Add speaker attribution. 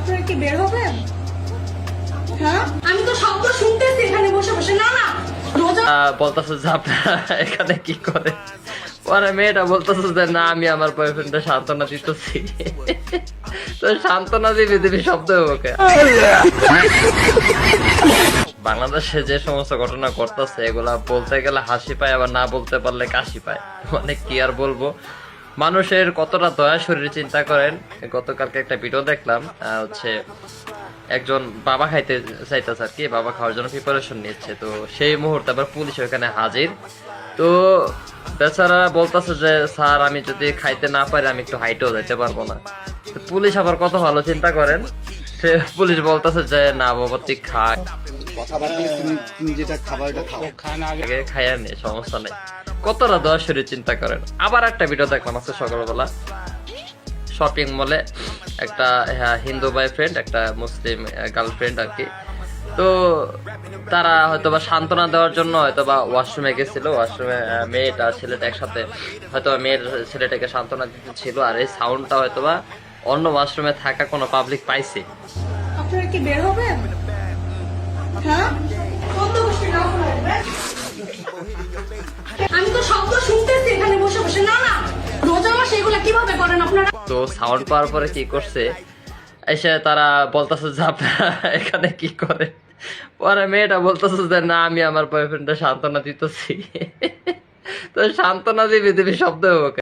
Speaker 1: আপনারা কি বের হবেন? হ্যাঁ, আমি তো শব্দ শুনতেছি এখানে বসে বসে। না না, রোজা
Speaker 2: বলতেছে যে আপনারা এখানে কি করে, পরে মেয়েটা বলতেছে যে না আমি আমার বয়ফ্রেন্ডে সান্ত্বনা দিতেছি। তো সান্ত্বনা দিবি দিবি শব্দ ওকে। বাংলাদেশে যে সমস্ত ঘটনা ঘটতেছে এগুলা বলতে গেলে হাসি পায়, আবার না বলতে পারলে কাশি পায়। মানে কি আর বলবো, মানুষের কতটা দয়া শরীরে চিন্তা করেন। গতকালকে একটা ভিডিও দেখলাম, হচ্ছে একজন বাবা খাইতে চাইতেছে আর কি, বাবা খাওয়ার জন্য প্রিপারেশন নিচ্ছে। তো সেই মুহূর্তে আবার পুলিশ ওখানে হাজির। তো বেচারা বলতেছে যে স্যার আমি যদি খাইতে না পারি আমি একটু হাইটেও যেতে পারবো না। তো পুলিশ আবার কত ভালো চিন্তা করেন, সে পুলিশ বলতেছে যে না বাবা তুই খা,
Speaker 3: তুমি যেটা খাবার খাও,
Speaker 2: আগে খাইয়া নে, সমস্যা নেই। কতটা দয়া শরীরে চিন্তা করেন। আবার একটা ভিডিও দেখলাম আজকে সকালবেলা, শপিং মলে একটা হিন্দু বয়ফ্রেন্ড একটা মুসলিম গার্লফ্রেন্ড আর কি। তো তারা হয়তোবা সান্ত্বনা দেওয়ার জন্য হয়তোবা ওয়াশরুমে গেছিল, ওয়াশরুমে মেয়েটা ছেলেটা একসাথে হয়তোবা মেয়ের ছেলেটাকে সান্ত্বনা দিতে ছিল, আর এই সাউন্ডটা হয়তোবা অন্য ওয়াশরুমে থাকা কোনো পাবলিক পাইছে।
Speaker 1: আপনারা কি বের হবেন? হ্যাঁ, শব্দ বসে না করবেন। আমি তো শব্দ শুনতেছি এখানে বসে বসে। না না, রোজা মাসে এগুলা কিভাবে করেন আপনারা?
Speaker 2: তো সাউন্ড পাওয়ার পরে কি করছে, এসে তারা বলতেছে যে আপনারা এখানে কি করে, পরে মেয়েটা বলতেছে যে না আমি আমার বয়ফ্রেন্ডে সান্ত্বনা দিতেছি। তো সান্ত্বনা দিবি দিবি শব্দ ওকে।